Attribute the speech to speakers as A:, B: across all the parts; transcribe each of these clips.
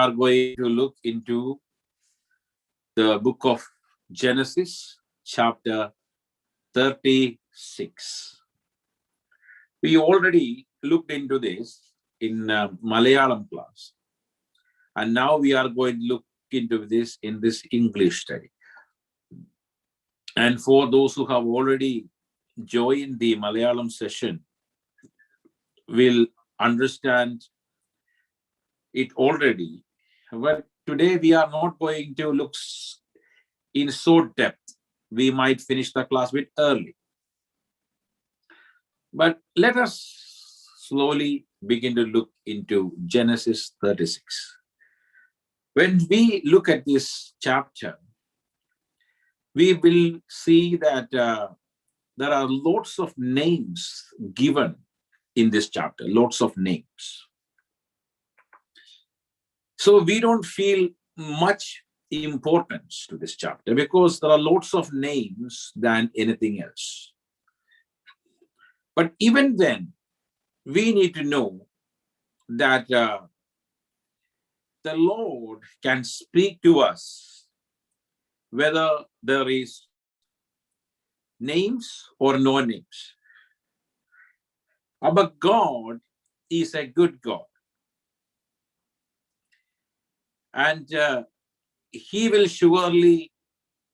A: are going to look into the book of Genesis, chapter 36. We already looked into this in Malayalam class. And now we are going to look into this in this English study. And for those who have already joined the Malayalam session, will understand it already. But today we are not going to look in so depth. We might finish the class a bit early. But let us slowly begin to look into Genesis 36. When we look at this chapter, we will see that there are lots of names given in this chapter, lots of names. So we don't feel much importance to this chapter because there are lots of names than anything else. But even then, we need to know that the Lord can speak to us whether there is names or no names. Our God is a good God. And he will surely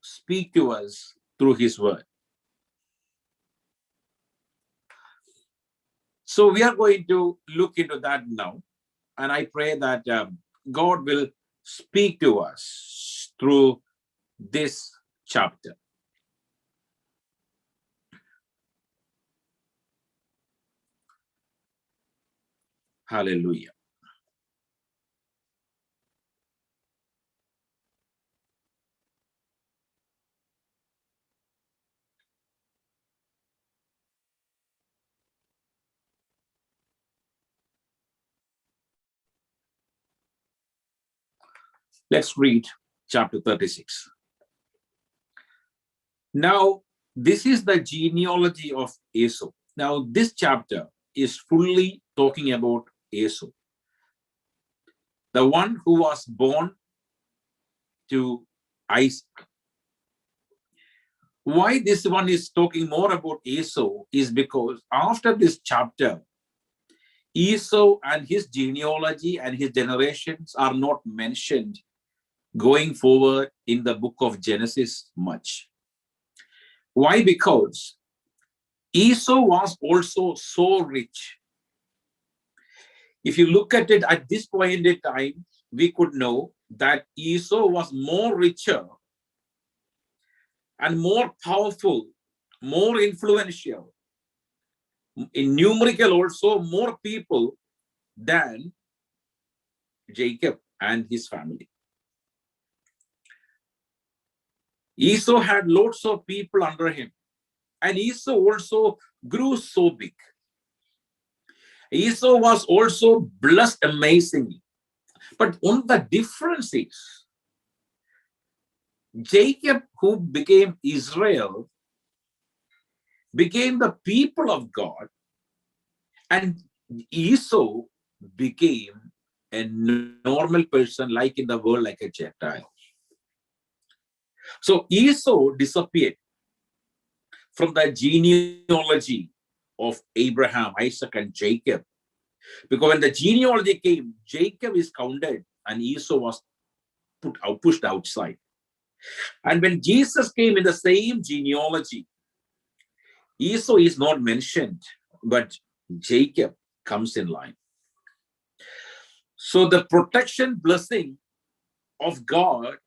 A: speak to us through his word. So we are going to look into that now. And I pray that God will speak to us through this chapter. Hallelujah. Let's read chapter 36. Now, this is the genealogy of Eso. Now, this chapter is fully talking about Eso, the one who was born to Isaac. Why this one is talking more about Esau is because after this chapter, Esau and his genealogy and his generations are not mentioned going forward in the book of Genesis much. Why? Because Esau was also so rich. If you look at it at this point in time, we could know that Esau was more richer and more powerful, more influential, in numerical also more people than Jacob and his family. Esau had lots of people under him, and Esau also grew so big. Esau was also blessed amazingly. But one of the difference is, Jacob, who became Israel, became the people of God, and Esau became a normal person, like in the world, like a Gentile. So Esau disappeared from the genealogy of Abraham, Isaac, and Jacob. Because when the genealogy came, Jacob is counted and Esau was pushed outside. And when Jesus came in the same genealogy, Esau is not mentioned, but Jacob comes in line. So the protection blessing of God,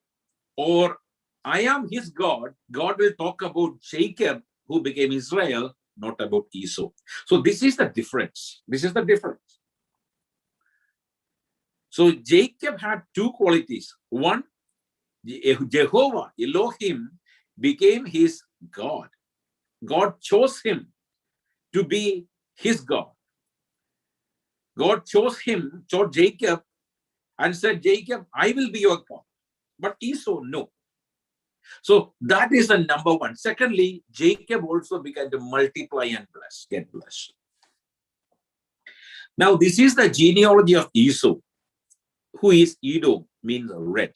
A: or I am his God, God will talk about Jacob, who became Israel, not about Esau. So this is the difference. This is the difference. So Jacob had two qualities. One, Jehovah, Elohim, became his God. God chose him to be his God. God chose Jacob, and said, Jacob, I will be your God. But Esau, no. So that is the number one. Secondly, Jacob also began to multiply and get blessed. Now, this is the genealogy of Esau. who is Edom, means red.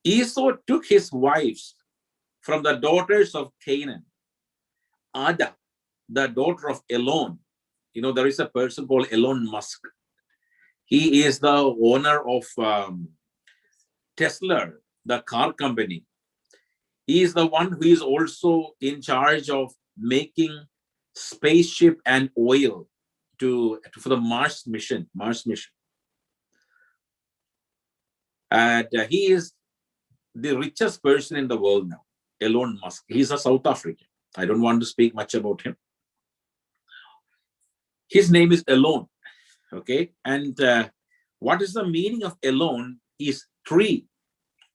A: Esau took his wives from the daughters of Canaan. Ada, the daughter of Elon. You know, there is a person called Elon Musk. He is the owner of Tesla, the car company. He is the one who is also in charge of making spaceship and oil for the Mars mission. And he is the richest person in the world now, Elon Musk. He's a South African. I don't want to speak much about him. His name is Elon, okay? And what is the meaning of Elon is tree,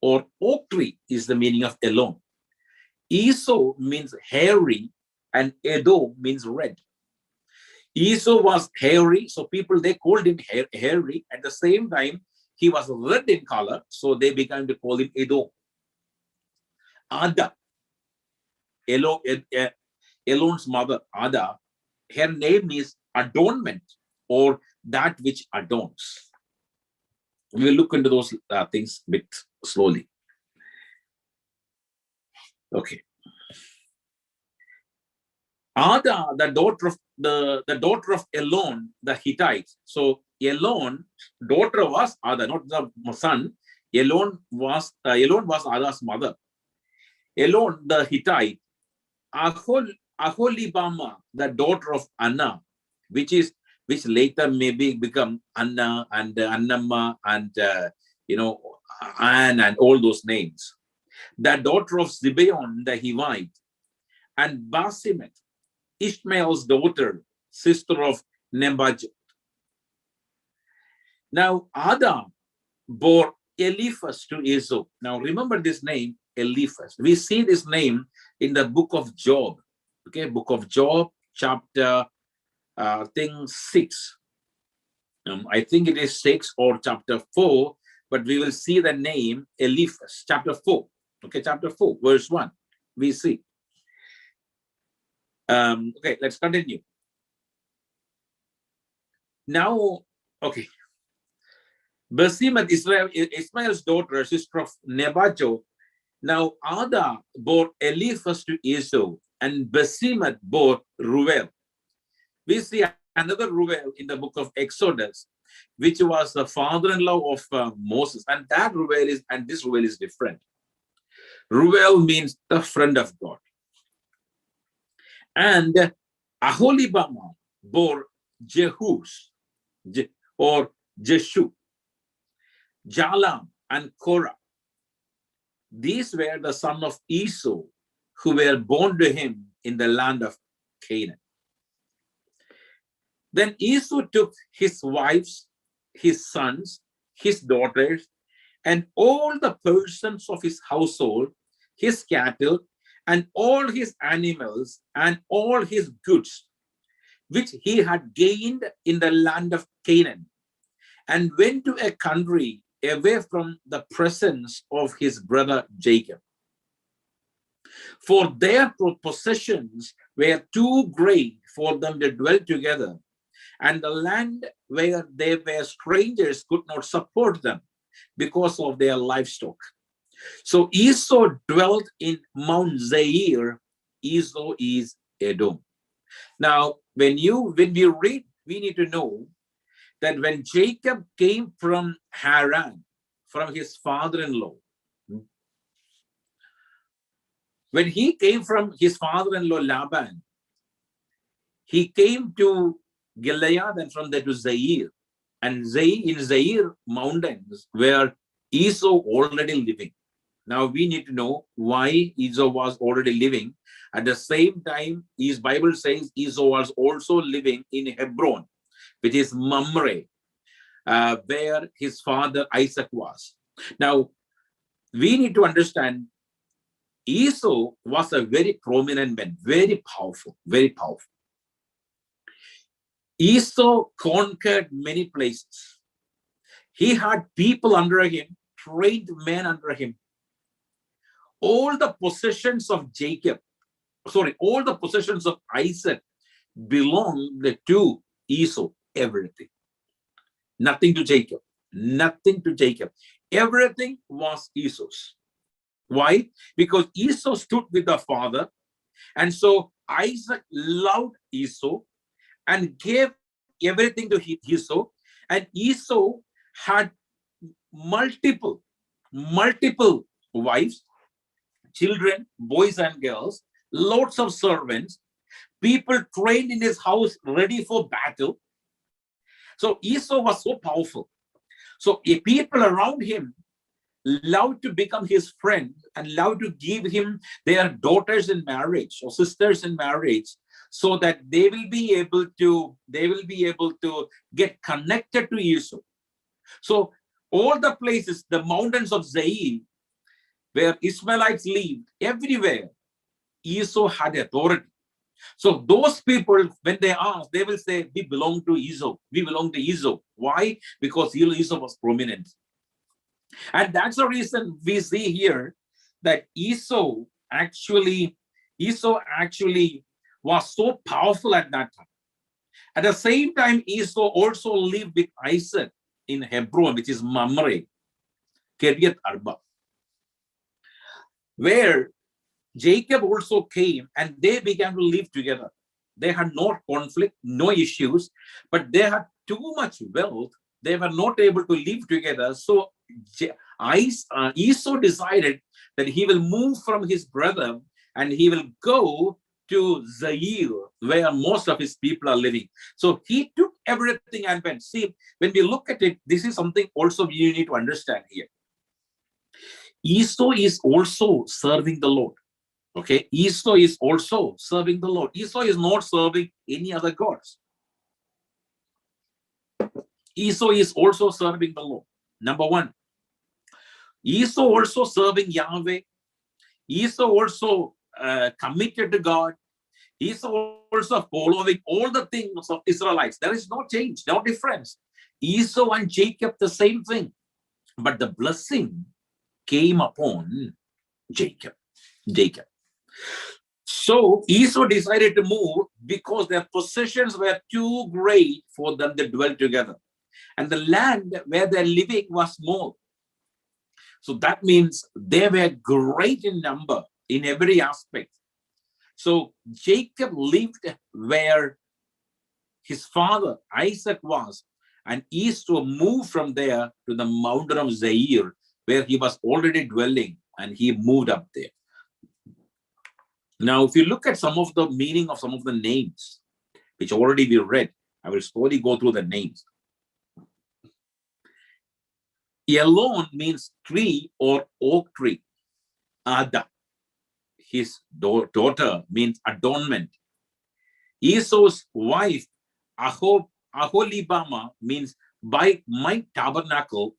A: or oak tree is the meaning of Elon. Esau means hairy, and Edom means red. Esau was hairy, so people, they called him hairy. At the same time, he was red in color, so they began to call him Edom. Ada, Elon's mother, Ada, her name is adornment, or that which adorns. We will look into those things a bit slowly. Okay. Ada, the daughter of Elon, the Hittite. So Elon, daughter was Ada, not the son. Elon was Ada's mother. Elon, the Hittite. Aholibama, the daughter of Anna, which later maybe become Anna and Annamma and Anne and all those names. The daughter of Zibeon, the Hivite, and Basimet, Ishmael's daughter, sister of Nebajoth. Now Adam bore Eliphas to Esau. Now remember this name, Eliphas. We see this name in the book of Job. Okay, book of Job, chapter 6. I think it is 6 or chapter 4, but we will see the name Eliphas, chapter 4. Okay, chapter 4, verse 1. We see. Okay, let's continue. Now, okay. Basimat, Ismael's daughter, sister of Nebajoth. Now, Ada bore Eliphas to Esau, and Basimat bore Ruel. We see another Ruel in the book of Exodus, which was the father-in-law of Moses, and this Ruel is different. Ruel means the friend of God. And Aholibama bore Jehus, or Jeshu, Jalam, and Korah. These were the sons of Esau, who were born to him in the land of Canaan. Then Esau took his wives, his sons, his daughters, and all the persons of his household, his cattle, and all his animals, and all his goods, which he had gained in the land of Canaan, and went to a country away from the presence of his brother Jacob. For their possessions were too great for them to dwell together, and the land where they were strangers could not support them because of their livestock. So Esau dwelt in Mount Seir. Esau is Edom. Now, when we read, we need to know that when Jacob came from Haran, from his father-in-law, when he came from his father-in-law Laban, he came to Gilead and from there to Zair. And in Zair mountains where Esau already living. Now we need to know why Esau was already living. At the same time, his Bible says Esau was also living in Hebron, which is Mamre, where his father Isaac was. Now, we need to understand Esau was a very prominent man, very powerful, very powerful. Esau conquered many places. He had people under him, trained men under him. All the possessions of all the possessions of Isaac belonged to Esau, everything. Nothing to Jacob, Nothing to Jacob. Everything was Esau's. Why? Because Esau stood with the father, and so Isaac loved Esau and gave everything to Esau, and Esau had multiple wives, children, boys and girls, lots of servants, people trained in his house ready for battle. So Esau was so powerful. So people around him loved to become his friend and loved to give him their daughters in marriage or sisters in marriage, so that they will be able to get connected to Esau. So all the places, the mountains of Seir, where Ishmaelites lived, everywhere Esau had authority. So those people, when they ask, they will say, we belong to Esau. We belong to Esau. Why? Because Esau was prominent. And that's the reason we see here that Esau actually was so powerful at that time. At the same time, Esau also lived with Isaac in Hebron, which is Mamre, Kiryat Arba, where Jacob also came and they began to live together. They had no conflict, no issues, but they had too much wealth. They were not able to live together. So Esau decided that he will move from his brother and he will go to Zaire, where most of his people are living. So he took everything and went. See, when we look at it, this is something also you need to understand here. Esau is also serving the Lord. Okay, Esau is also serving the Lord. Esau is not serving any other gods. Esau is also serving the Lord. Number one, Esau also serving Yahweh. Esau also committed to God. Esau also following all the things of Israelites. There is no change, no difference. Esau and Jacob, the same thing. But the blessing came upon Jacob. So Esau decided to move because their possessions were too great for them to dwell together. And the land where they're living was small. So that means they were great in number in every aspect. So Jacob lived where his father Isaac was, and Esau moved from there to the mountain of Zaire, where he was already dwelling, and he moved up there. Now, if you look at some of the meaning of some of the names, which already we read, I will slowly go through the names. Elon means tree or oak tree. Ada, his daughter, means adornment. Esau's wife, Aholibama, means by my tabernacle,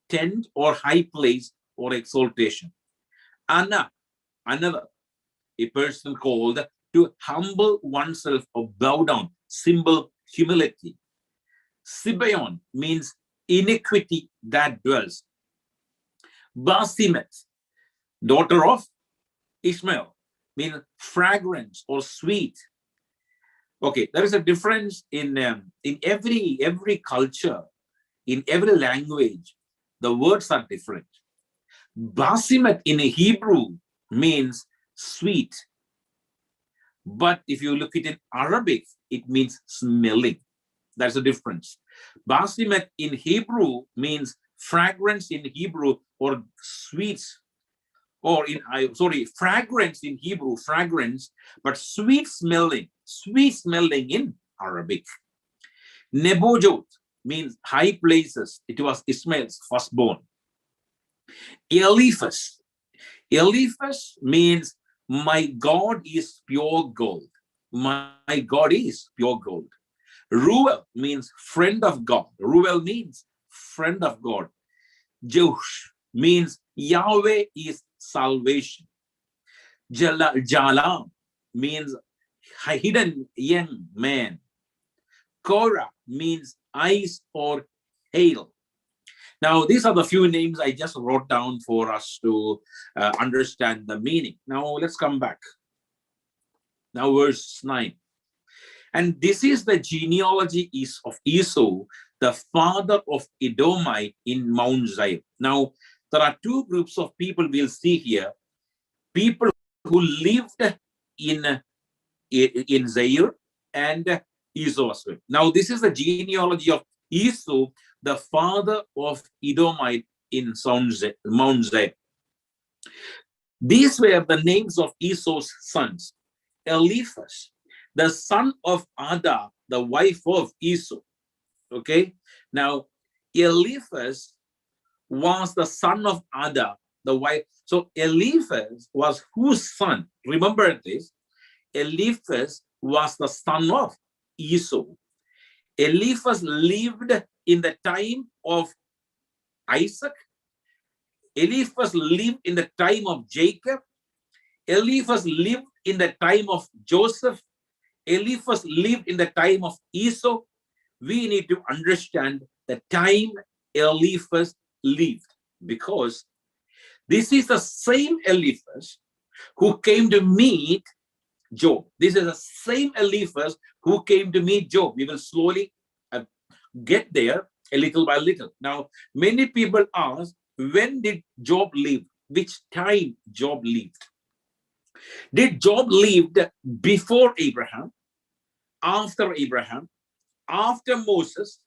A: tent or high place or exaltation. Anna, another, a person called to humble oneself or bow down, symbol humility. Sibeon means iniquity that dwells. Basimet, daughter of Ishmael, means fragrance or sweet. Okay, there is a difference in every culture, in every language. The words are different. Basimet in Hebrew means sweet, but if you look at it in Arabic, it means smelling. That's the difference. Basimet in Hebrew means fragrance in Hebrew, or sweets, or fragrance in Hebrew, fragrance, but sweet smelling in Arabic. Nebojot means high places. It was Ishmael's firstborn. Eliphas means my God is pure gold. My God is pure gold. Ruel means friend of God. Ruel means friend of God. Jeush means Yahweh is salvation. Jalam means hidden young man. Korah means ice or hail. Now, these are the few names I just wrote down for us to understand the meaning. Now, let's come back. Now, verse 9. And this is the genealogy of Esau, the father of Edomite in Mount Zion. Now, there are two groups of people we'll see here. People who lived in Zaire and Esau as well. Now, this is the genealogy of Esau, the father of Edomite in Mount Zion. These were the names of Esau's sons. Eliphas, the son of Ada, the wife of Esau. Okay, now Eliphas was the son of Ada, the wife. So Eliphas was whose son? Remember this. Eliphas was the son of Esau. Eliphas lived in the time of Isaac. Eliphas lived in the time of Jacob. Eliphas lived in the time of Joseph. Eliphas lived in the time of Esau. We need to understand the time Eliphas lived, because this is the same Eliphas who came to meet Job. This is the same Eliphas who came to meet Job. We will slowly get there a little by little. Now, many people ask, when did Job live? Which time Job lived? Did Job lived before Abraham, after Abraham, after Moses,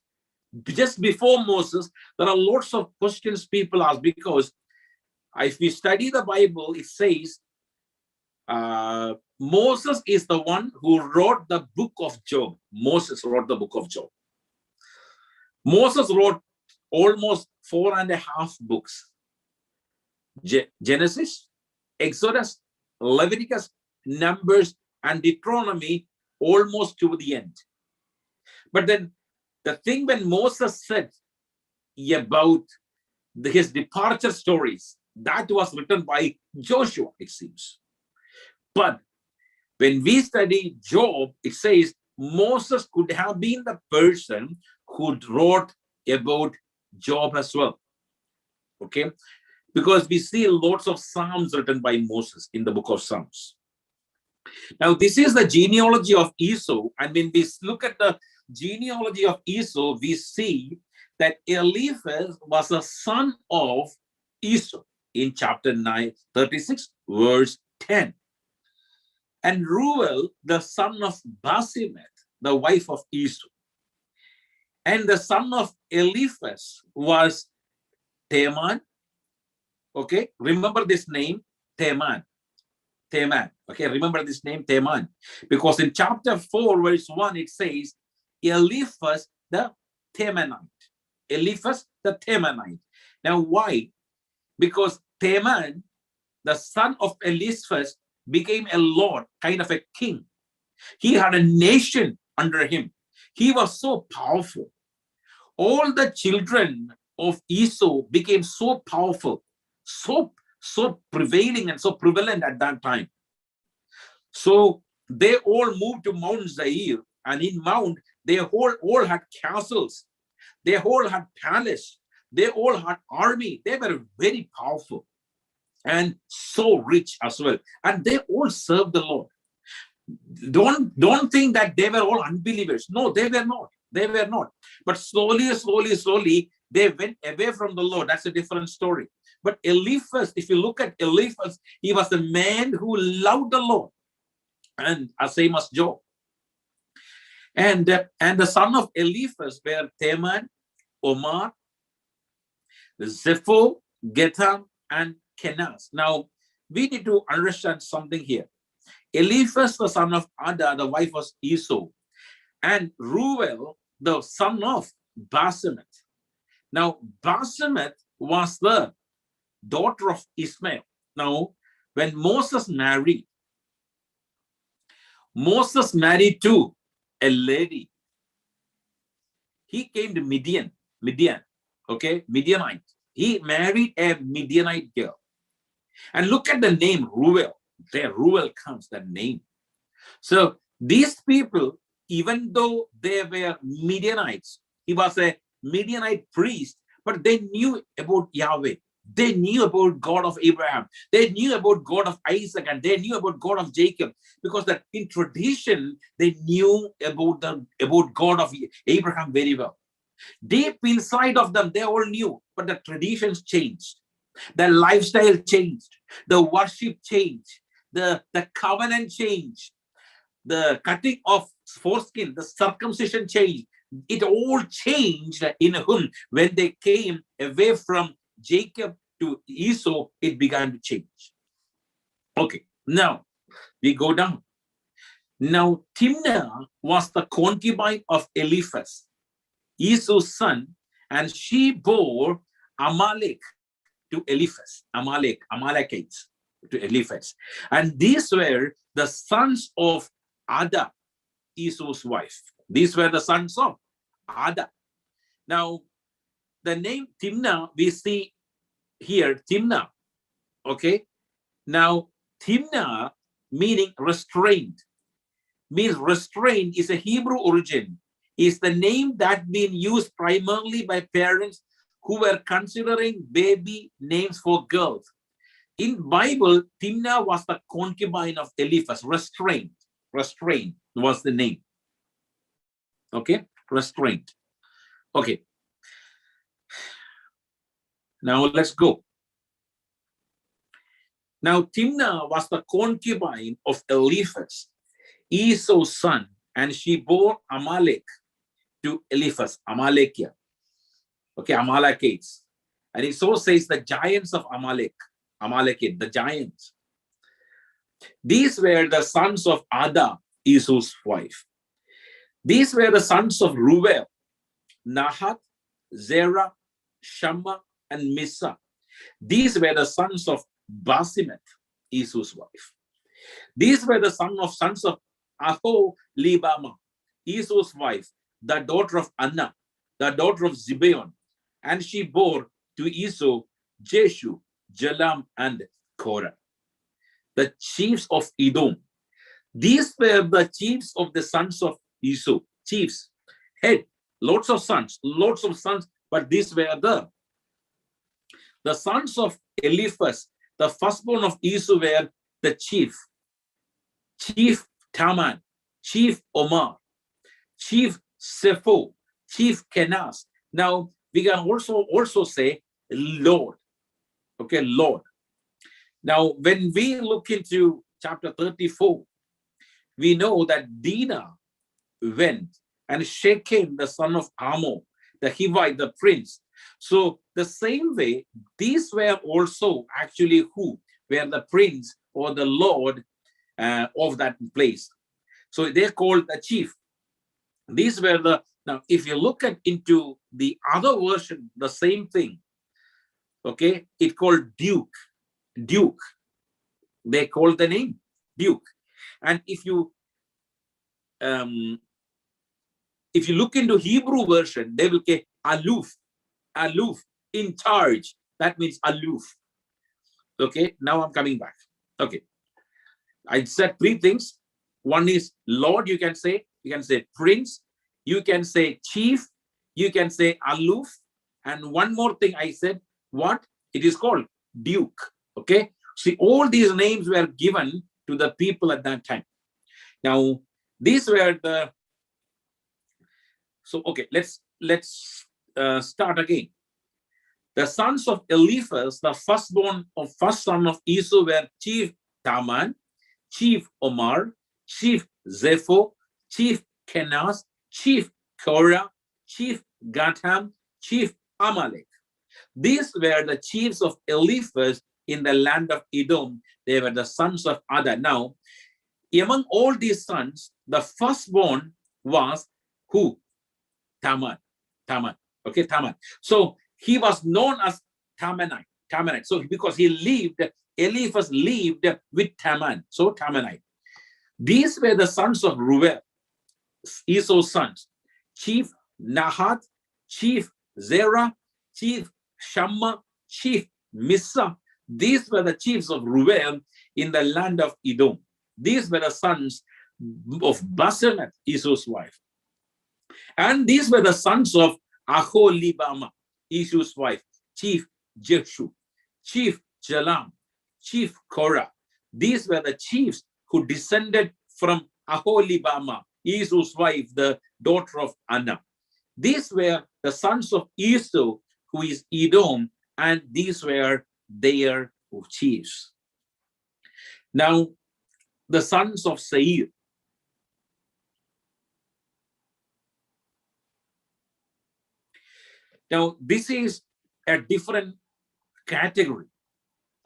A: just before Moses? There are lots of questions people ask, because if we study the Bible, it says Moses is the one who wrote the book of Job. Moses wrote the book of Job. Moses wrote almost 4.5 books. Genesis, Exodus, Leviticus, Numbers, and Deuteronomy, almost to the end. But then the thing when Moses said about his departure stories, that was written by Joshua, it seems. But when we study Job, it says Moses could have been the person who wrote about Job as well. Okay? Because we see lots of Psalms written by Moses in the book of Psalms. Now, this is the genealogy of Esau. And when we look at the genealogy of Esau, we see that Eliphaz was a son of Esau in chapter 36, verse 10. And Reuel, the son of Basemath, the wife of Esau. And the son of Eliphaz was Teman. Okay, remember this name, Teman. Teman. Okay, remember this name, Teman. Because in chapter 4, verse 1, it says, Eliphaz the Temanite. Eliphaz the Temanite. Now, why? Because Teman, the son of Eliphaz, became a lord, kind of a king. He had a nation under him. He was so powerful. All the children of Esau became so powerful, so prevailing and so prevalent at that time. So they all moved to Mount Zaire, and in Mount, they all had castles. They all had palace. They all had army. They were very powerful and so rich as well. And they all served the Lord. Don't think that they were all unbelievers. No, they were not. They were not. But slowly, they went away from the Lord. That's a different story. But Eliphaz, if you look at Eliphaz, he was a man who loved the Lord, and same as Job. And the son of Eliphaz were Teman, Omar, Zepho, Getham, and Kenaz. Now, we need to understand something here. Eliphaz, the son of Ada, the wife of Esau, and Reuel, the son of Basemath. Now, Basemath was the daughter of Ishmael. Now, when Moses married to a lady. He came to Midian, okay, Midianite. He married a Midianite girl. And look at the name Reuel. There, Reuel comes, that name. So these people, even though they were Midianites, he was a Midianite priest, but they knew about Yahweh. They knew about God of Abraham. They knew about God of Isaac, and they knew about God of Jacob, because that in tradition they knew about God of Abraham very well. Deep inside of them, they all knew, but the traditions changed. The lifestyle changed. The worship changed. The covenant changed. The cutting of foreskin, the circumcision changed. It all changed in whom when they came away from Jacob to Esau, it began to change. Okay, now we go down. Now Timnah was the concubine of Eliphaz, Esau's son, and she bore Amalek to Eliphaz, Amalekites to Eliphaz. And these were the sons of Ada, Esau's wife. These were the sons of Ada. Now, the name Timnah, we see here, Timnah. Okay. Now, Timnah meaning restrained. Means restrained is a Hebrew origin. Is the name that been used primarily by parents who were considering baby names for girls. In Bible, Timnah was the concubine of Eliphaz. Restrained. Restrained was the name. Okay, restrained. Okay. Now let's go. Now Timnah was the concubine of Eliphaz, Esau's son, and she bore Amalek to Eliphaz, Amalekia. Okay, Amalekites. And it so says the giants of Amalekite, the giants. These were the sons of Ada, Esau's wife. These were the sons of Reuel, Nahat, Zerah, Shammah, and Missa. These were the sons of Basimet, Esau's wife. These were the sons of Aholibama, Esau's wife, the daughter of Anna, the daughter of Zibeon, and she bore to Esau Jeshu, Jalam, and Korah. The chiefs of Edom. These were the chiefs of the sons of Esau. Chiefs, head, lots of sons, but these were the sons of Eliphaz, the firstborn of Esau, were the chief Taman, chief Omar, chief Sepho, chief Kenaz. Now we can also say Lord. Okay, Lord. Now when we look into chapter 34, we know that Dinah went and Shechem, the son of Hamor, the Hivite, the prince. So the same way, these were also actually who were the prince or the lord of that place. So they're called the chief. These were the, now if you look into the other version, the same thing. Okay, it called Duke. They called the name Duke. And if you look into Hebrew version, they will say Aluf, in charge. That means Aluf. Okay, now I'm coming back. Okay, I said three things. One is Lord, you can say prince, you can say chief, you can say Aluf, and one more thing I said, what? It is called Duke. Okay, see, all these names were given to the people at that time. Now, these were the, so okay, let's start again. The sons of Eliphaz, the first son of Esau, were chief Taman, chief Omar, chief Zepho, chief Kenaz, chief Korah, chief Gatam, chief Amalek. These were the chiefs of Eliphaz in the land of Edom. They were the sons of Ada. Now, among all these sons, the firstborn was who? Taman. Okay, Taman. So he was known as Tamanite. So because Eliphaz lived with Taman. So Tamanite. These were the sons of Reuel, Esau's sons. Chief Nahat, chief Zerah, chief Shammah, chief Missa. These were the chiefs of Reuel in the land of Edom. These were the sons of Basemath, Esau's wife. And these were the sons of Aholibama, Esau's wife, chief Jeshu. chief Jalam, chief Korah. These were the chiefs who descended from Aholibama, Esau's wife, the daughter of Anna. These were the sons of Esau, who is Edom, and these were their chiefs. Now, the sons of Seir. Now, this is a different category,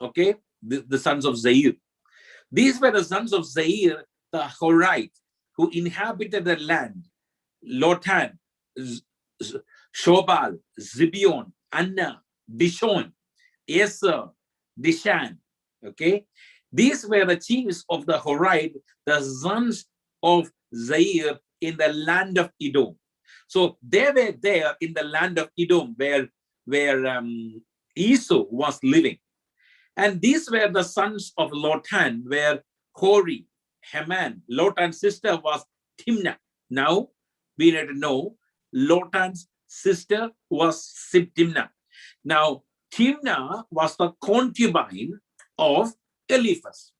A: okay? The sons of Seir. These were the sons of Seir, the Horite, who inhabited the land. Lotan, Shobal, Zibeon, Anna, Dishon, Eser, Dishan, okay? These were the chiefs of the Horite, the sons of Zair in the land of Edom. So they were there in the land of Edom where Esau was living. And these were the sons of Lotan, where Hori, Haman, Lotan's sister was Timnah. Now, we need to know Lotan's sister was Timnah. Now, Timnah was the concubine of Eliphas.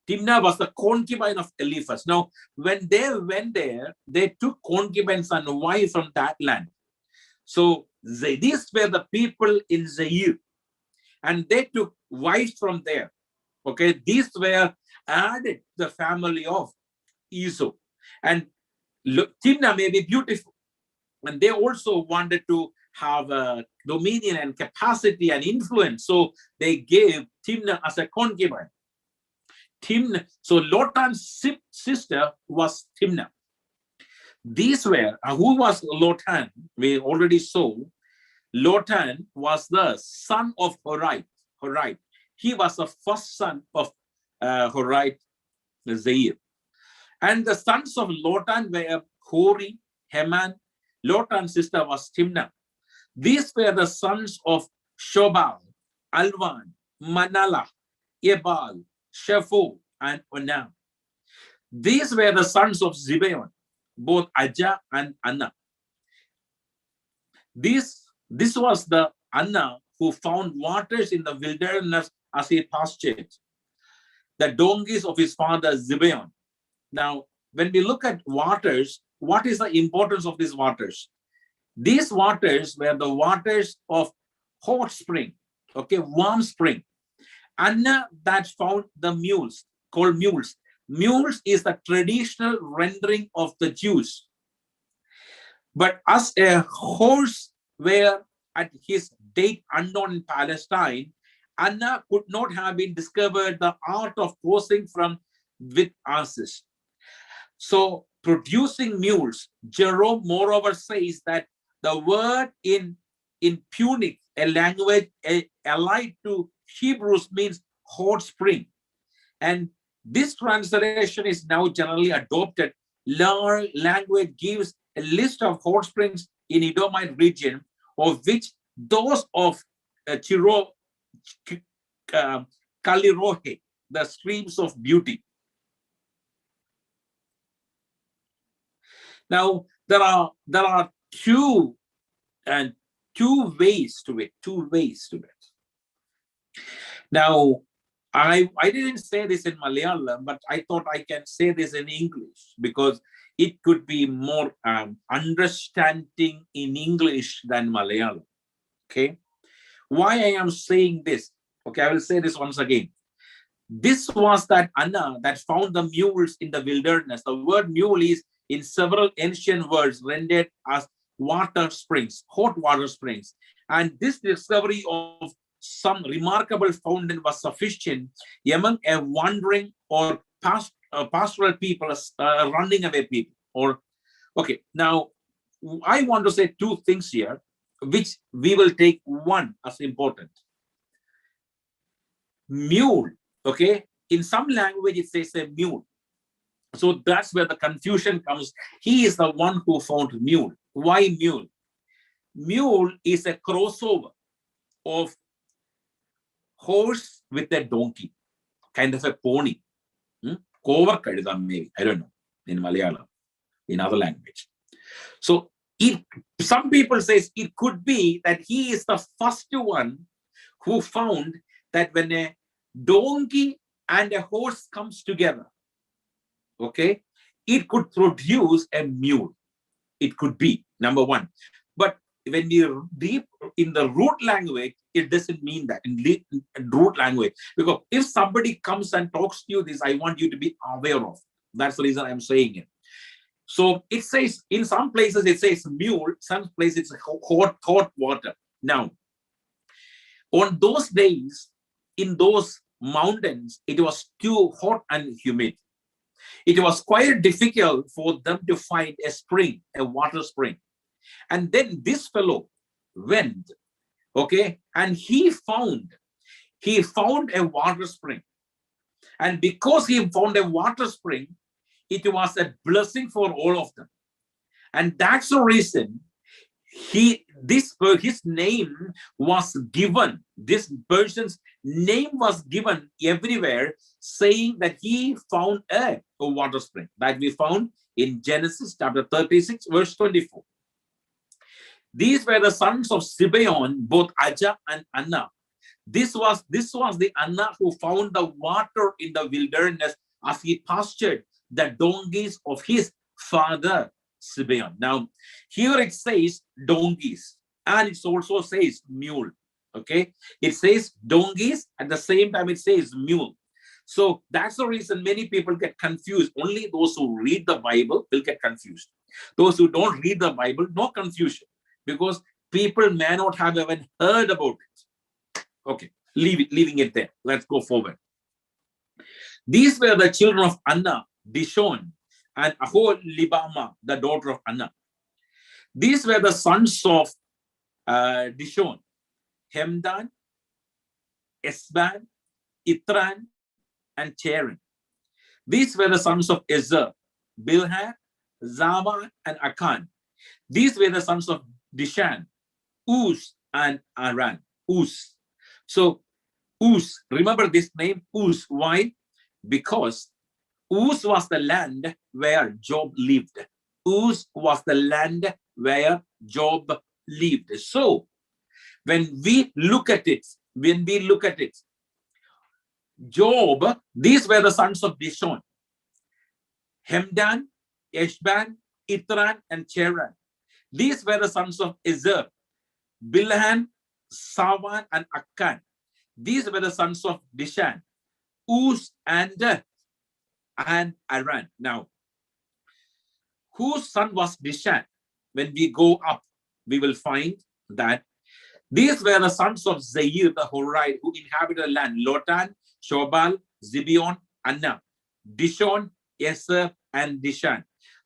A: Timnah was the concubine of Eliphas. Now, when they went there, they took concubines and wives from that land. So these were the people in Zair, and they took wives from there. Okay, these were added to the family of Esau. And Timnah may be beautiful, and they also wanted to have a dominion and capacity and influence. So they gave Timnah as a concubine. Timnah, so Lotan's sister was Timnah. These were, who was Lotan? We already saw. Lotan was the son of Horite. He was the first son of Horite, Zair. And the sons of Lotan were Hori, Heman. Lotan's sister was Timnah. These were the sons of Shobal, Alvan, Manala, Ebal, Shepho, and Onam. These were the sons of Zibeon, both Ajah and Anna. This was the Anna who found waters in the wilderness as he pastured the donkeys of his father Zibeon. Now, when we look at waters, what is the importance of these waters? These waters were the waters of hot spring, okay, warm spring. Anna that found the mules, called mules. Mules is the traditional rendering of the Jews. But as a horse were at his date unknown in Palestine, Anna could not have been discovered the art of crossing from with asses. So producing mules, Jerome moreover says that the word in Punic, a language allied to Hebrews, means hot spring. And this translation is now generally adopted. Language gives a list of hot springs in Edomite region, of which those of Kalirohe, the streams of beauty. Now there are two ways to it. Now I didn't say this in Malayalam, but I thought I can say this in English because it could be more understanding in English than Malayalam. Okay, why I am saying this? Okay, I will say this once again. This was that Anna that found the mules in the wilderness. The word mule is in several ancient words rendered as water springs, hot water springs. And this discovery of some remarkable fountain was sufficient among a wandering or pastoral people, running away people. Okay, now I want to say two things here, which we will take one as important. Mule, okay? In some language, it says a mule. So that's where the confusion comes. He is the one who found mule. Why mule? Mule is a crossover of horse with a donkey, kind of a pony. Maybe, I don't know, in Malayalam, in other language. So some people say it could be that he is the first one who found that when a donkey and a horse comes together, okay, it could produce a mule. It could be, number one. But when you deep in the root language, it doesn't mean that in root language. Because if somebody comes and talks to you this, I want you to be aware of. That's the reason I'm saying it. So it says, in some places it says mule, some places it's hot water. Now, on those days, in those mountains, it was too hot and humid. It was quite difficult for them to find a spring, a water spring. And then this fellow went, okay, and he found a water spring. And because he found a water spring, it was a blessing for all of them. And that's the reason his name was given, this person's name was given everywhere, saying that he found a water spring, that we found in Genesis chapter 36, verse 24. These were the sons of Zibeon, both Ajah and Anna. This was the Anna who found the water in the wilderness as he pastured the donkeys of his father Zibeon. Now, here it says donkeys, and it also says mule. Okay, it says donkeys, at the same time it says mule. So that's the reason many people get confused. Only those who read the Bible will get confused. Those who don't read the Bible, no confusion, because people may not have even heard about it. Okay, leaving it there. Let's go forward. These were the children of Anna, Dishon, and Aholibama, the daughter of Anna. These were the sons of Dishon, Hemdan, Esban, Itran, and Cheran. These were the sons of Ezer, Bilhan, Zava, and Akan. These were the sons of Dishan, Ooze, and Aran. Ooze. So Ooze, remember this name, Ooze. Why? Because Ooze was the land where Job lived. Ooze was the land where Job lived. So when we look at it, Job, these were the sons of Dishon, Hemdan, Eshban, Itran, and Cheran. These were the sons of Ezer, Bilhan, Savan, and Akan. These were the sons of Dishan, Ooze, and Aran. Now, whose son was Dishan? When we go up, we will find that these were the sons of Zair, the Horite, who inhabited the land: Lotan, Shobal, Zibeon, Anna, Dishon, Eser, and Dishan.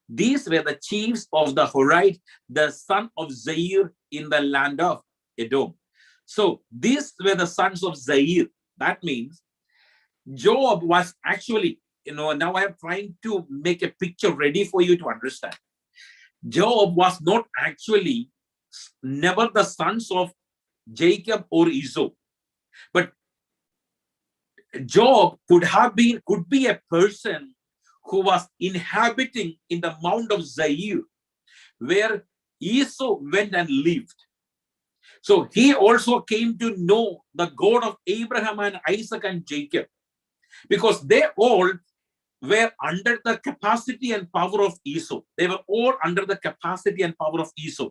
A: These were the chiefs of the Horite, the son of Zair in the land of Edom. So these were the sons of Zair. That means Job was actually, now I am trying to make a picture ready for you to understand. Job was not actually never the sons of Jacob or Esau, but Job could be a person who was inhabiting in the Mount of Zair, where Esau went and lived. So he also came to know the God of Abraham and Isaac and Jacob, because they all were under the capacity and power of Esau. They were all under the capacity and power of Esau.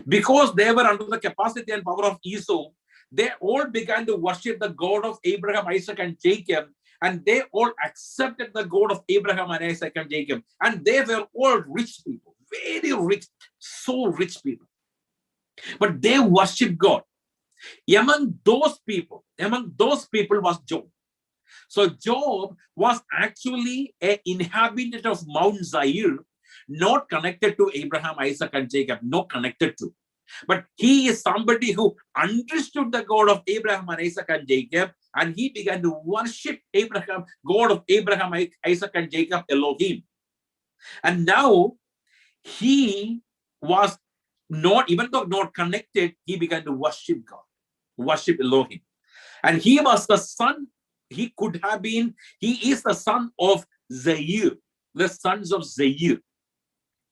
A: Because they were under the capacity and power of Esau, they all began to worship the God of Abraham, Isaac, and Jacob, and they all accepted the God of Abraham and Isaac and Jacob. And they were all rich people, very rich, so rich people. But they worshiped God. Among those people was Job. So Job was actually an inhabitant of Mount Zair, not connected to Abraham, Isaac, and Jacob, not connected to. But he is somebody who understood the God of Abraham and Isaac and Jacob, and he began to worship Abraham, God of Abraham, Isaac, and Jacob, Elohim. And now he was not, even though not connected, he began to worship God, worship Elohim. And he was the son, he is the son of Zair, the sons of Zair.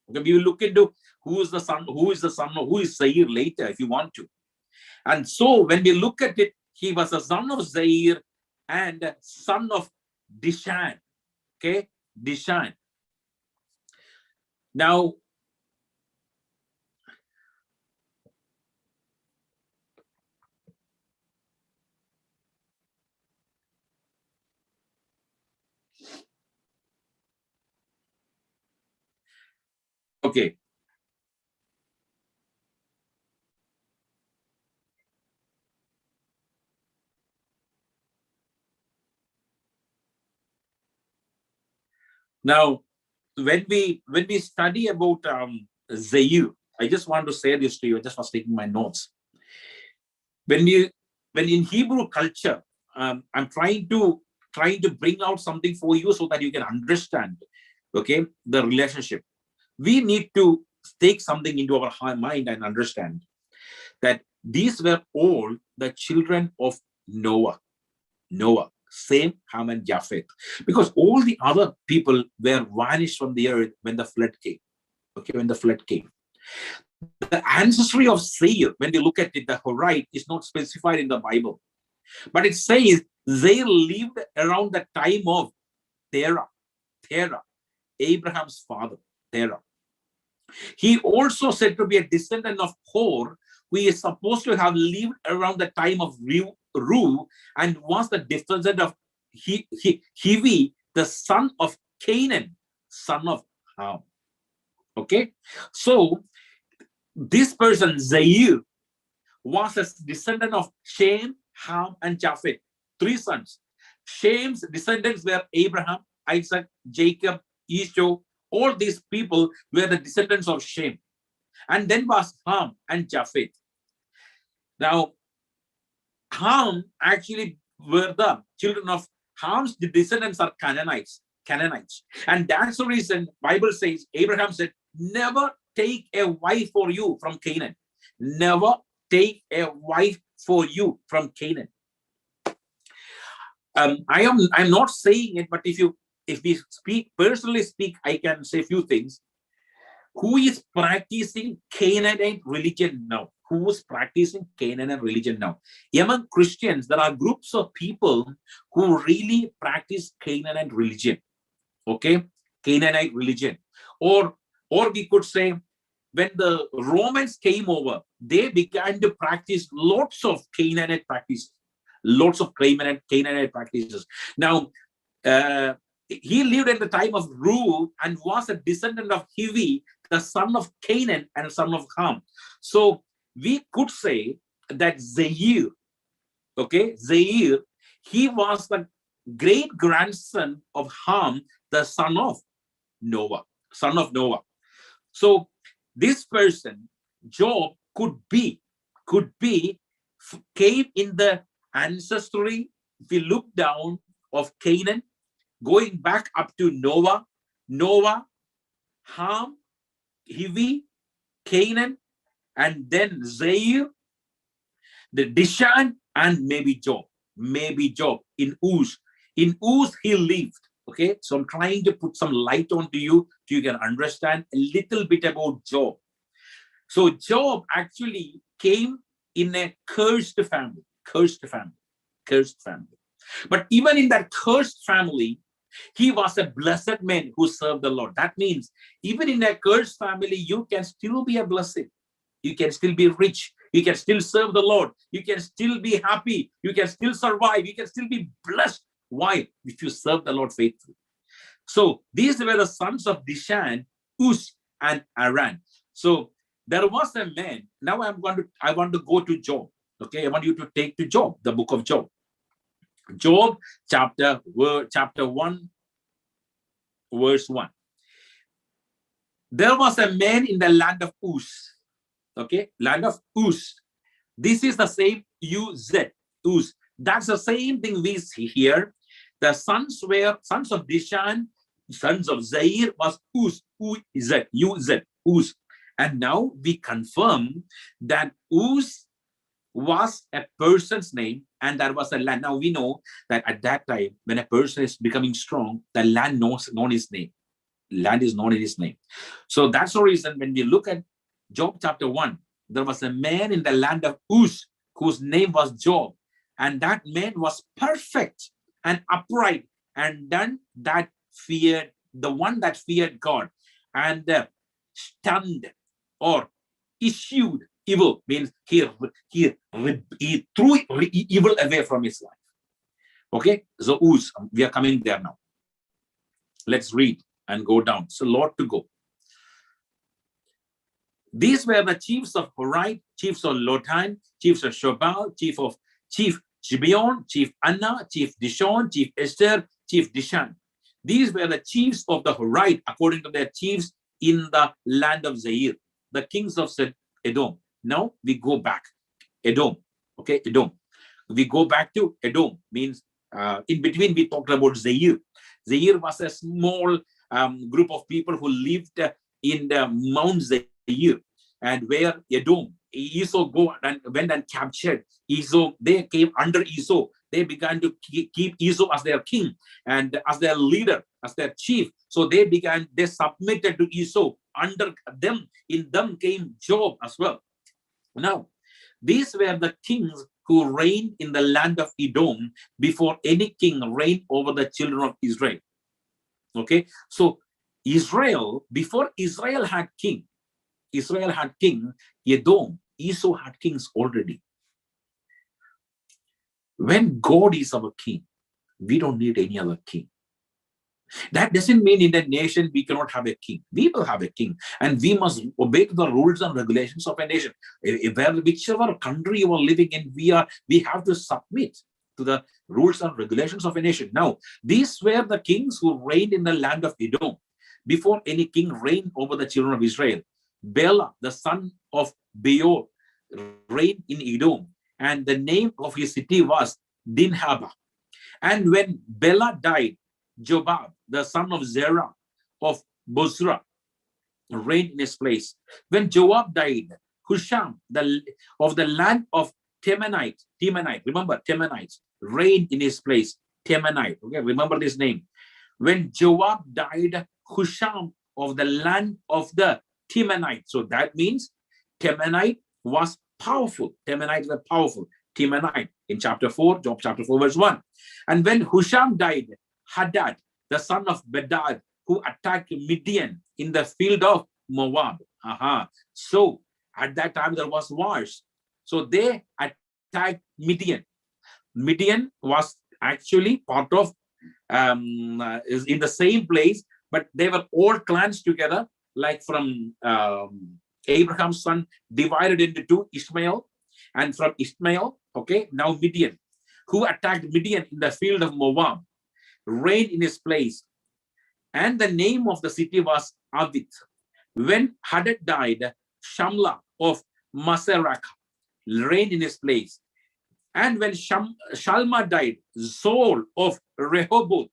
A: Okay, we will look into who is Zair later if you want to. And so when we look at it, He was a son of Zair and son of Dishan. Okay, Dishan. Now, okay. Now, when we study about Zair, I just want to say this to you. I just was taking my notes. When in Hebrew culture, I'm trying to bring out something for you so that you can understand, okay, the relationship. We need to take something into our mind and understand that these were all the children of Noah. Noah, same Ham and Japheth, because all the other people were vanished from the earth when the flood came. Okay, when the flood came. The ancestry of Savior, when we look at it, the Horite is not specified in the Bible, but it says they lived around the time of Terah, Abraham's father, Terah. He also said to be a descendant of Hor, who is supposed to have lived around the time of Ru, and was the descendant of Hivi, the son of Canaan, son of Ham. Okay, so this person, Zair, was a descendant of Shem, Ham, and Japheth, three sons. Shem's descendants were Abraham, Isaac, Jacob, Esau. All these people were the descendants of Shem. And then was Ham and Japheth. Now, Ham actually were the children of Ham's descendants are Canaanites. And that's the reason Bible says, Abraham said, never take a wife for you from Canaan. Never take a wife for you from Canaan. I'm not saying it, but if we personally speak, I can say a few things. Who is practicing Canaanite religion now? Who is practicing Canaanite religion now? Among Christians, there are groups of people who really practice Canaanite religion. Okay, Canaanite religion, or we could say, when the Romans came over, they began to practice lots of Canaanite practices. Lots of Canaanite practices. Now, he lived in the time of Ru and was a descendant of Hivi, the son of Canaan and son of Ham. So we could say that Zair, okay, Zair, he was the great grandson of Ham, the son of Noah. So this person, Job, came in the ancestry, if we look down, of Canaan, going back up to Noah, Ham, Hivi, Canaan, and then Zair, the Dishan, and maybe Job in Ooze. In Ooze, he lived. Okay, so I'm trying to put some light onto you so you can understand a little bit about Job. So Job actually came in a cursed family. But even in that cursed family, he was a blessed man who served the Lord. That means even in a cursed family, you can still be a blessing. You can still be rich. You can still serve the Lord. You can still be happy. You can still survive. You can still be blessed. Why? If you serve the Lord faithfully. So these were the sons of Dishan, Ooze, and Aran. So there was a man. Now I want to go to Job. Okay, I want you to take to Job, the book of Job. Job chapter 1, verse 1. There was a man in the land of Ooze. Okay, land of Ooze. This is the same Ooze. That's the same thing we see here. The sons were sons of Dishan, sons of Zair was Ooze. Ooze. And now we confirm that Ooze was a person's name and there was a land. Now we know that at that time, when a person is becoming strong, the land known his name. Land is known in his name. So that's the reason when we look at Job chapter 1, there was a man in the land of Ooze whose name was Job. And that man was perfect and upright, and done that feared, the one that feared God, and stunned or issued evil, means he threw evil away from his life. Okay, so Ooze, we are coming there now. Let's read and go down. It's a lot to go. These were the chiefs of Horite, chiefs of Lotan, chiefs of Shobal, chief Gibeon, chief Anna, chief Dishon, chief Esther, chief Dishan. These were the chiefs of the Horite, according to their chiefs in the land of Zair, the kings of Edom. Now we go back. Edom. Okay, Edom. We go back to Edom, means in between we talked about Zair. Zair was a small group of people who lived in the Mount Zair, and where Edom, Esau went and captured Esau. They came under Esau. They began to keep Esau as their king and as their leader, as their chief. So they submitted to Esau. Under them, in them came Job as well. Now, these were the kings who reigned in the land of Edom before any king reigned over the children of Israel. Okay, so Israel, before Israel had king, Edom, Esau had kings already. When God is our king, we don't need any other king. That doesn't mean in that nation we cannot have a king. We will have a king, and we must obey the rules and regulations of a nation. Whichever country you are living in, we have to submit to the rules and regulations of a nation. Now, these were the kings who reigned in the land of Edom before any king reigned over the children of Israel. Bela, the son of Beor, reigned in Edom, and the name of his city was Dinhabah. And when Bela died, Jobab, the son of Zerah of Bozrah, reigned in his place. When Joab died, Husham, of the land of Temanite, remember Temanites, reigned in his place. Temanite, okay, remember this name. When Joab died, Husham of the land of the Temanite. So that means Temanite was powerful. Temanites were powerful. Temanite in chapter 4, Job chapter 4, verse 1. And when Husham died, Hadad, the son of Bedad, who attacked Midian in the field of Moab. So at that time there was wars. So they attacked Midian. Midian was actually part of, is in the same place, but they were all clans together, like from Abraham's son divided into two, Ishmael, and from Ishmael, okay, now Midian, who attacked Midian in the field of Moab, reigned in his place. And the name of the city was Avith. When Hadad died, Shamla of Maserach reigned in his place. And when Shalma died, Zol of Rehoboth,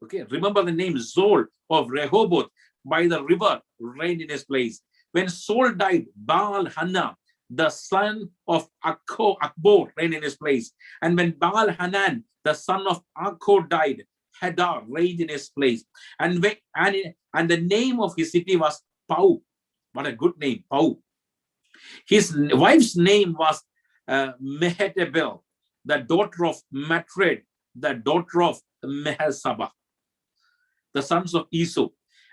A: okay, remember the name Zol of Rehoboth by the river, reigned in his place. When Saul died, Baal Hanna, the son of Akbor, reigned in his place. And when Baal Hanan, the son of Akko, died, Hadar reigned in his place. And the name of his city was Pau. What a good name, Pau. His wife's name was Mehetabel, the daughter of Matred, the daughter of Mehesabah, the sons of Esau.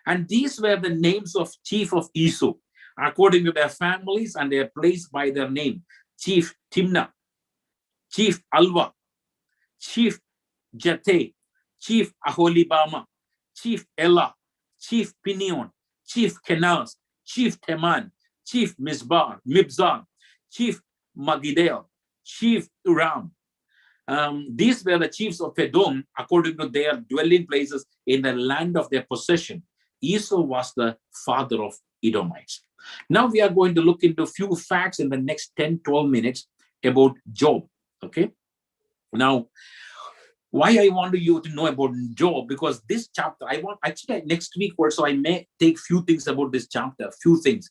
A: And these were the names of chief of Esau, according to their families, and they are placed by their name. Chief Timnah, Chief Alva, Chief Jate, Chief Aholibama, Chief Elah, Chief Pinion, Chief Kenaz, Chief Teman, Chief Mibzar, Chief Magidel, Chief Uram. These were the chiefs of Edom, according to their dwelling places in the land of their possession. Esau was the father of Edomites. Now we are going to look into a few facts in the next 10-12 minutes about Job. Okay. Now, why I want you to know about Job, because this chapter, I want actually next week also I may take few things about this chapter, few things.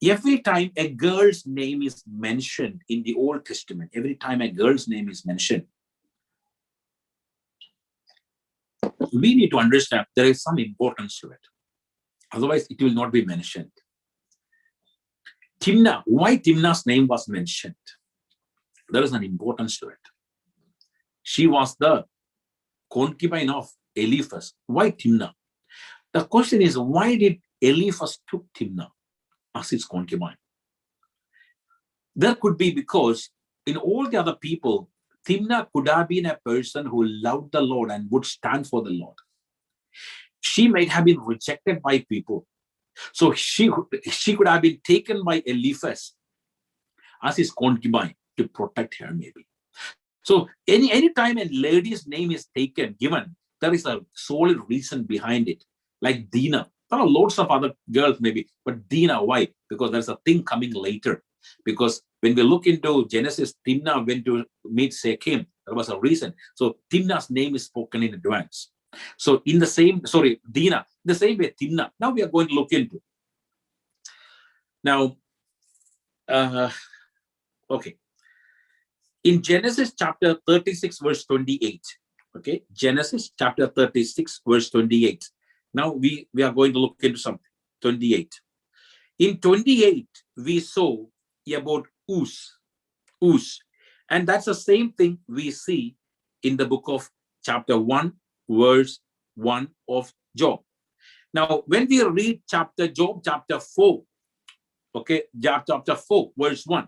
A: Every time a girl's name is mentioned in the Old Testament, every time a girl's name is mentioned, we need to understand there is some importance to it. Otherwise, it will not be mentioned. Timnah, why Timnah's name was mentioned? There is an importance to it. She was the concubine of Eliphas. Why Timnah? The question is, why did Eliphas took Timnah as his concubine? There could be because in all the other people, Timnah could have been a person who loved the Lord and would stand for the Lord. She might have been rejected by people. So she could have been taken by Eliphas as his concubine to protect her, maybe. So any time a lady's name is given, there is a solid reason behind it. Like Dinah. There are lots of other girls maybe, but Dinah, why? Because there's a thing coming later. Because when we look into Genesis, Timnah went to meet Shechem. There was a reason. So Timnah's name is spoken in advance. So in the same, Dinah, the same way Timnah. Now we are going to look into. Now, okay. In Genesis chapter 36, verse 28. Okay, Genesis chapter 36, verse 28. Now we are going to look into something. 28. In 28, we saw about Ooze. And that's the same thing we see in the book of chapter 1, verse 1 of Job. Now, when we read Job chapter 4, okay, Job chapter 4, verse 1.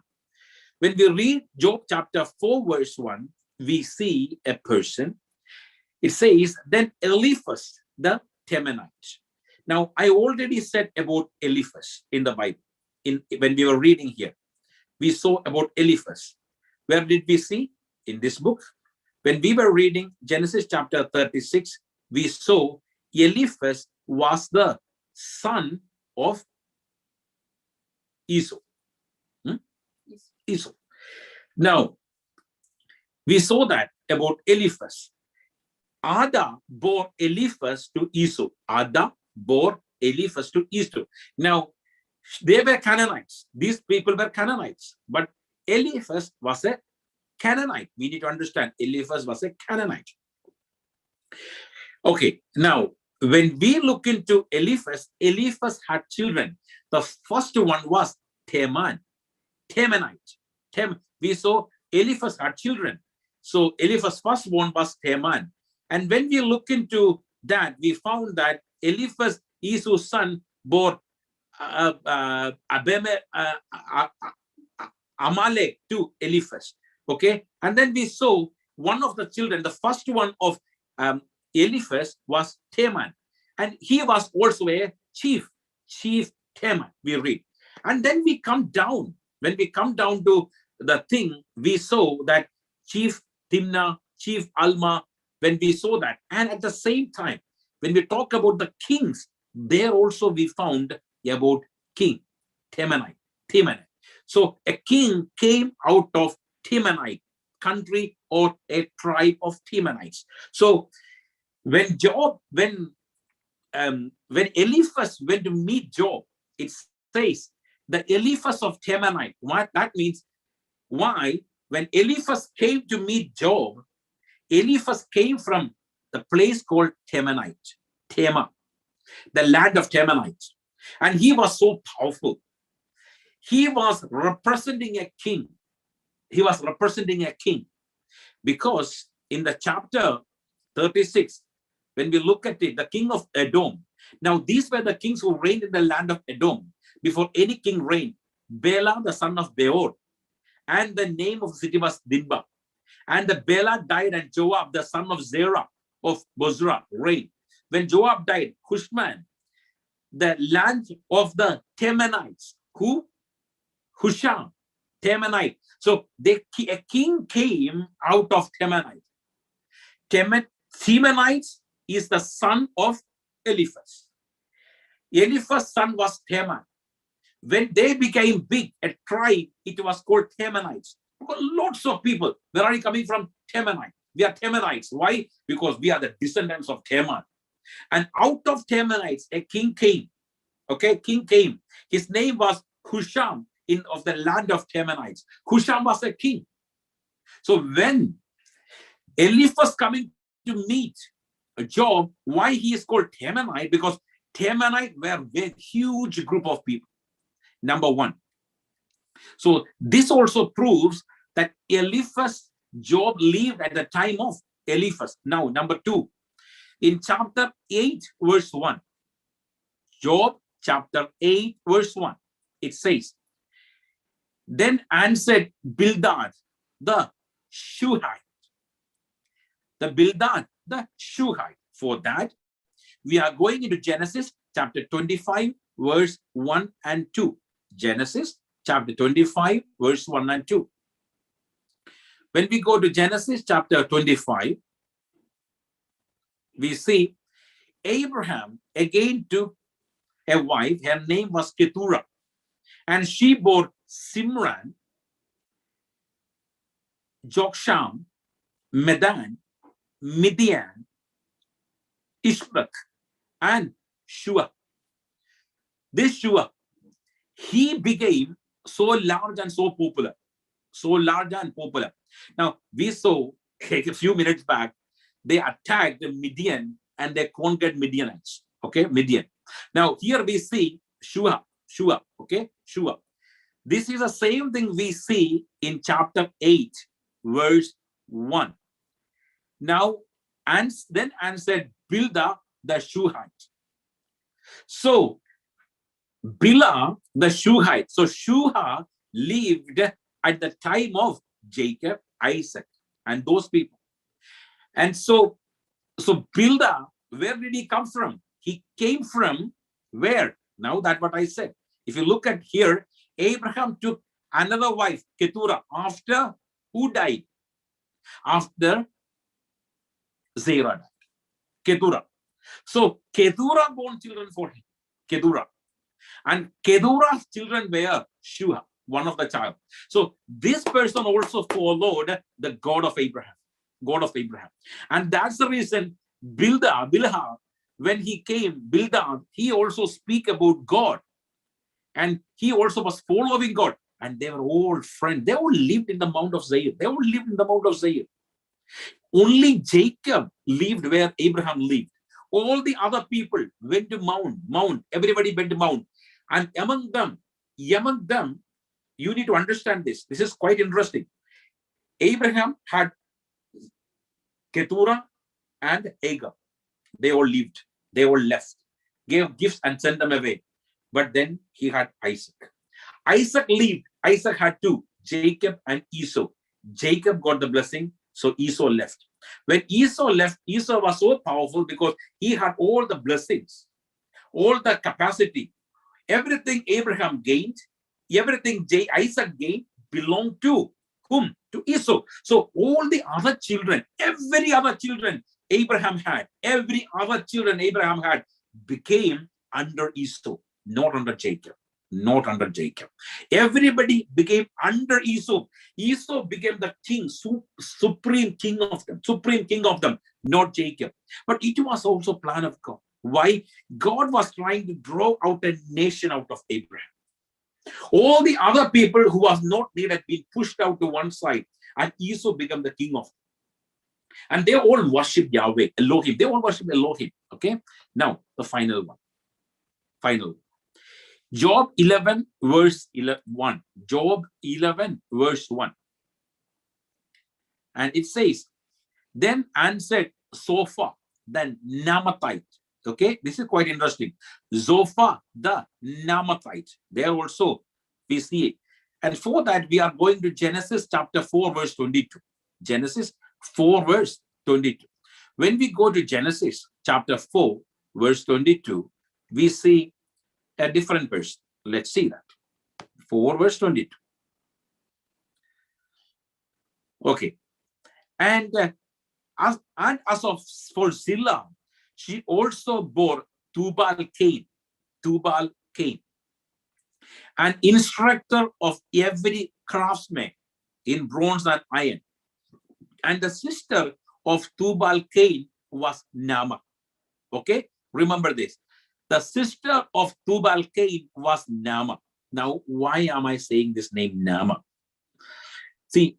A: When we read Job chapter 4, verse 1, we see a person. It says, then Eliphas, the Temanite. Now, I already said about Eliphas in the Bible. When we were reading here, we saw about Eliphas. Where did we see? In this book. When we were reading Genesis chapter 36, we saw Eliphas was the son of Eso. Eso. Now, we saw that about Eliphas. Ada bore Eliphas to Eso. Ada bore Eliphas to Eso. Now, they were Canaanites. These people were Canaanites. But Eliphas was a Canaanite. We need to understand Eliphas was a Canaanite. Okay, now, when we look into Eliphas had children. The first one was Temanite. We saw Eliphas had children. So Eliphas' firstborn was Teman. And when we look into that, we found that Eliphas, Esau's son, bore Amalek to Eliphas. Okay, and then we saw one of the children, the first one of Eliphas was Teman, and he was also a chief Teman, we read. And then we come down, when we come down to the thing, we saw that Chief Timnah, Chief Alma, when we saw that. And at the same time, when we talk about the kings, there also we found about king, Temanite. So a king came out of Temanite country or a tribe of Temanites. So when Eliphas went to meet Job, it says the Eliphas of Temanite. What that means? Why? When Eliphas came to meet Job, Eliphas came from the place called Tema, the land of Temanites. And he was so powerful. He was representing a king. Because in the chapter 36, when we look at it, the king of Edom. Now, these were the kings who reigned in the land of Edom. Before any king reigned, Bela, the son of Beor, and the name of the city was Dinba. And the Bela died, and Joab, the son of Zerah of Bozrah, reigned. When Joab died, Hushman, the land of the Temanites, who? Husham, Temanite. So a king came out of Temanite. Temanites is the son of Eliphaz. Eliphaz's son was Teman. When they became big, a tribe, it was called Temanites. Lots of people, where are you coming from? Temanite. We are Temanites. Why? Because we are the descendants of Teman. And out of Temanites, a king came. Okay, king came. His name was Husham of the land of Temanites. Husham was a king. So when Eliphaz coming to meet Job, why he is called Temanite? Because Temanite were a huge group of people. Number one. So this also proves that Eliphaz Job lived at the time of Eliphas. Now, number 2, in chapter 8, verse 1, Job chapter 8, verse 1, it says, then answered Bildad the Shuhite. The Bildad the Shuhite. For that, we are going into Genesis chapter 25, verse 1 and 2. Genesis chapter 25, verse 1 and 2. When we go to Genesis chapter 25, we see Abraham again took a wife. Her name was Keturah, and she bore Simran, Joksham, Medan, Midian, Ishbak, and Shua. This Shua, he became so large and so popular. So large and popular. Now, we saw a few minutes back, they attacked the Midian and they conquered Midianites. Okay, Midian. Now, here we see Shua, okay, Shua. This is the same thing we see in chapter 8, verse 1. Now, and then answered Bildah the Shuhite. So, Bilhah the Shuhite. So, Shuha lived at the time of Jacob, Isaac, and those people. And so Bilhah, where did he come from? He came from where? Now that's what I said. If you look at here, Abraham took another wife, Keturah, after who died? After Zerah died. Keturah. So Keturah born children for him. Keturah. And Keturah's children were Shua, one of the child. So this person also followed the God of Abraham. God of Abraham. And that's the reason Bilhah, when he came, Bildad, he also speak about God. And he also was following God. And they were all friends. They all lived in the Mount of Seir. They all lived in the Mount of Seir. Only Jacob lived where Abraham lived. All the other people went to Mount. Everybody went to Mount. And among them, you need to understand this. This is quite interesting. Abraham had Keturah and Hagar. They all lived. They all left. Gave gifts and sent them away. But then he had Isaac. Isaac lived. Isaac had two, Jacob and Esau. Jacob got the blessing, so Esau left. When Esau left, Esau was so powerful because he had all the blessings, all the capacity. Everything Abraham gained, everything Isaac gained belonged to whom? To Esau. So all the other children, every other children Abraham had, every other children Abraham had became under Esau, not under Jacob. Not under Jacob. Everybody became under Esau. Esau became the king, supreme king of them, not Jacob. But it was also a plan of God. Why? God was trying to draw out a nation out of Abraham. All the other people who was not there had been pushed out to one side, and Esau became the king of them. And they all worship Yahweh, Elohim. They all worship Elohim. Okay. Now the final one. Job 11 verse 1. Job 11 verse 1. And it says, then answered Zophar, the Naamathite. Okay, this is quite interesting. Zophar, the Naamathite. There also we see it. And for that, we are going to Genesis chapter 4 verse 22. Genesis 4 verse 22. When we go to Genesis chapter 4 verse 22, we see a different verse. Let's see that. 4 verse 22. Okay. And as for Zillah, she also bore Tubal-Cain, an instructor of every craftsman in bronze and iron. And the sister of Tubal-Cain was Naamah. Okay, remember this. The sister of Tubal-Cain was Naamah. Now, why am I saying this name Naamah? See,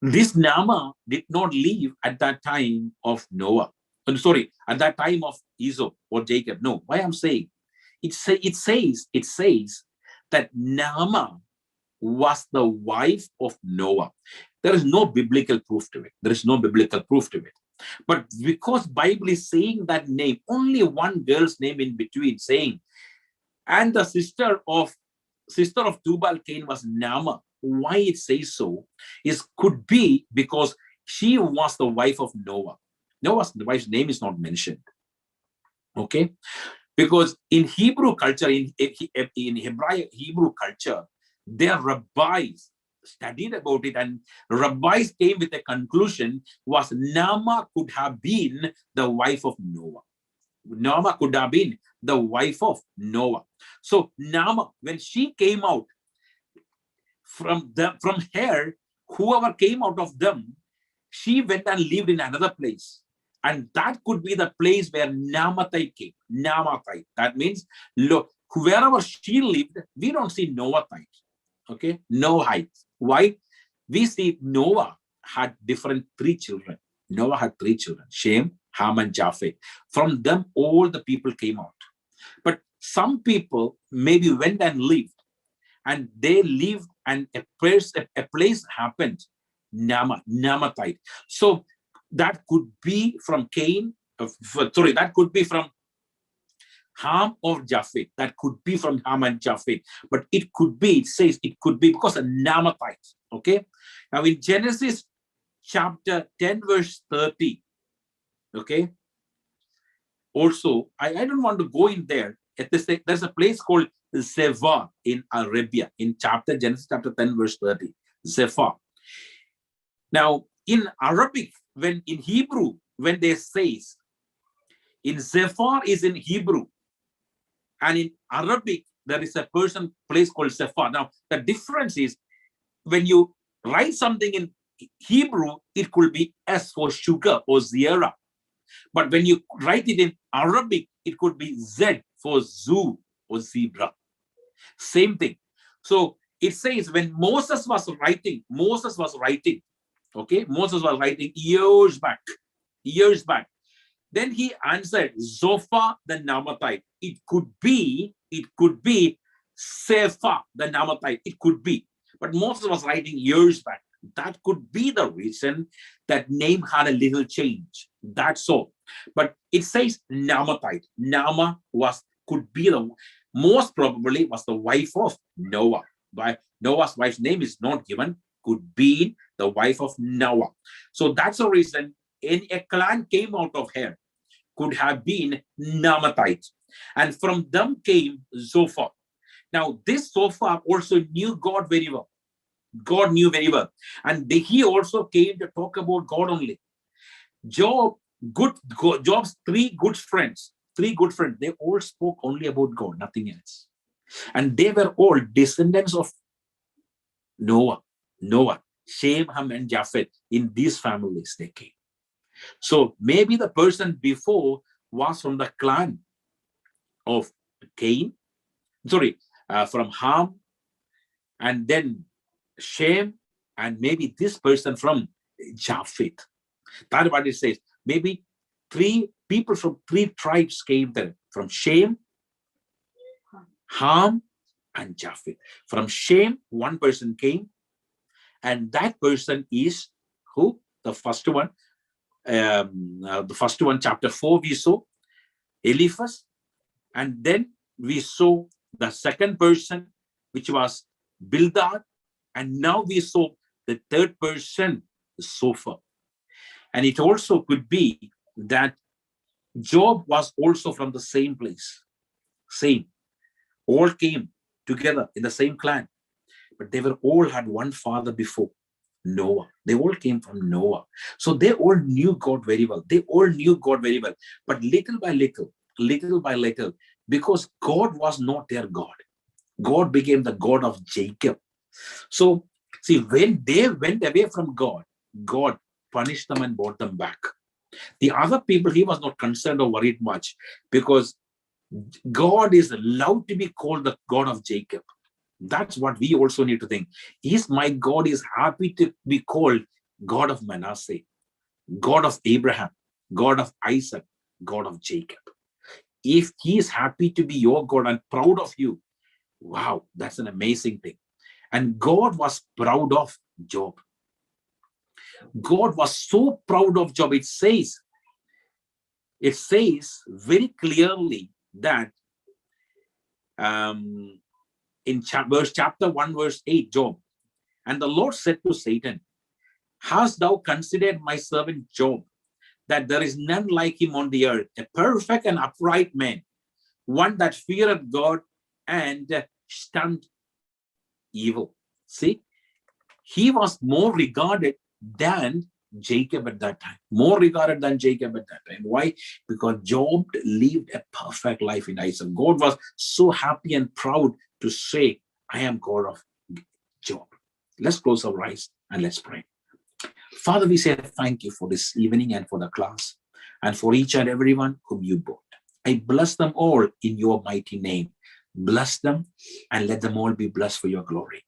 A: this Naamah did not live at that time of Noah. At that time of Esau or Jacob. No, why I'm saying it says that Naamah was the wife of Noah. There is no biblical proof to it. There is no biblical proof to it. But because Bible is saying that name, only one girl's name in between, saying, and the sister of Tubal Cain was Naamah. Why it says so is could be because she was the wife of Noah. Noah's wife's name is not mentioned. Okay, because in Hebrew culture, in Hebrew culture, their rabbis studied about it, and rabbis came with a conclusion was Naamah could have been the wife of Noah. Naamah could have been the wife of Noah. So Naamah, when she came out from her, whoever came out of them, she went and lived in another place. And that could be the place where Naamathite came. Naamathite. That means, look, wherever she lived, we don't see Noahite. Okay? Noahite. Why? We see Noah had three children. Noah had three children. Shem, Ham, and Japheth. From them, all the people came out. But some people maybe went and lived. And they lived, and a place happened. Naamathite. So that could be from Cain, that could be from Ham or Japheth. That could be from Ham and Japheth. But it could be, it says it could be because of Naamathite. Okay. Now in Genesis chapter 10, verse 30. Okay. Also, I don't want to go in there. There's a place called Zephah in Arabia, in Genesis chapter 10, verse 30. Zephah. Now, in Arabic, in Hebrew, when they say, in Zephah is in Hebrew, and in Arabic, there is a place called Zephah. Now, the difference is, when you write something in Hebrew, it could be S for sugar or Zierah. But when you write it in Arabic, it could be Z for zoo or zebra. Same thing. So it says when Moses was writing, okay, Moses was writing years back. Then he answered Zophah the Naamathite. It could be Sephah the Naamathite. It could be. But Moses was writing years back. That could be the reason that name had a little change. That's all. But it says Naamathite. Naamah could be most probably was the wife of Noah. But Noah's wife's name is not given. Could be the wife of Noah. So that's the reason a clan came out of her. Could have been Naamathite. And from them came Zophah. Now this Zophah also knew God very well. God knew very well. And he also came to talk about God only. Job's three good friends, they all spoke only about God, nothing else. And they were all descendants of Noah, Shem, Ham, and Japheth. In these families they came. So maybe the person before was from the clan of Cain, from Ham, and then Shem, and maybe this person from Japheth. That's what it says. Maybe three people from three tribes came there, from Shem, Ham, and Japheth. From Shem, one person came, and that person is who? The first one. Chapter 4, we saw Eliphas, and then we saw the second person, which was Bildad, and now we saw the third person, Zophah. And it also could be that Job was also from the same place. Same. All came together in the same clan. But they all had one father before, Noah. They all came from Noah. So they all knew God very well. But little by little, because God was not their God, God became the God of Jacob. So, see, when they went away from God, God punished them and brought them back. The other people, he was not concerned or worried much, because God is allowed to be called the God of Jacob. That's what we also need to think. My God is happy to be called God of Manasseh, God of Abraham, God of Isaac, God of Jacob. If he is happy to be your God and proud of you, wow, that's an amazing thing. And God was proud of Job. God was so proud of Job. It says very clearly that in chapter 1, verse 8, Job, and the Lord said to Satan, hast thou considered my servant Job, that there is none like him on the earth, a perfect and upright man, one that feareth God and shunned evil. See, he was more regarded than Jacob at that time. More regarded than Jacob at that time. Why? Because Job lived a perfect life in Isaac. God was so happy and proud to say, I am God of Job. Let's close our eyes and let's pray. Father, we say thank you for this evening and for the class and for each and everyone whom you brought. I bless them all in your mighty name. Bless them and let them all be blessed for your glory.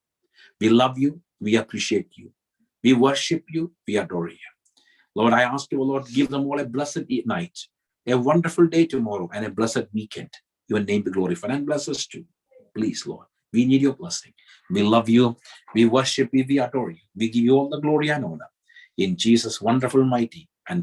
A: We love you. We appreciate you. We worship you. We adore you. Lord, I ask you, Lord, give them all a blessed night, a wonderful day tomorrow, and a blessed weekend. Your name be glorified and bless us too. Please, Lord, we need your blessing. We love you. We worship you. We adore you. We give you all the glory and honor. In Jesus' wonderful, mighty,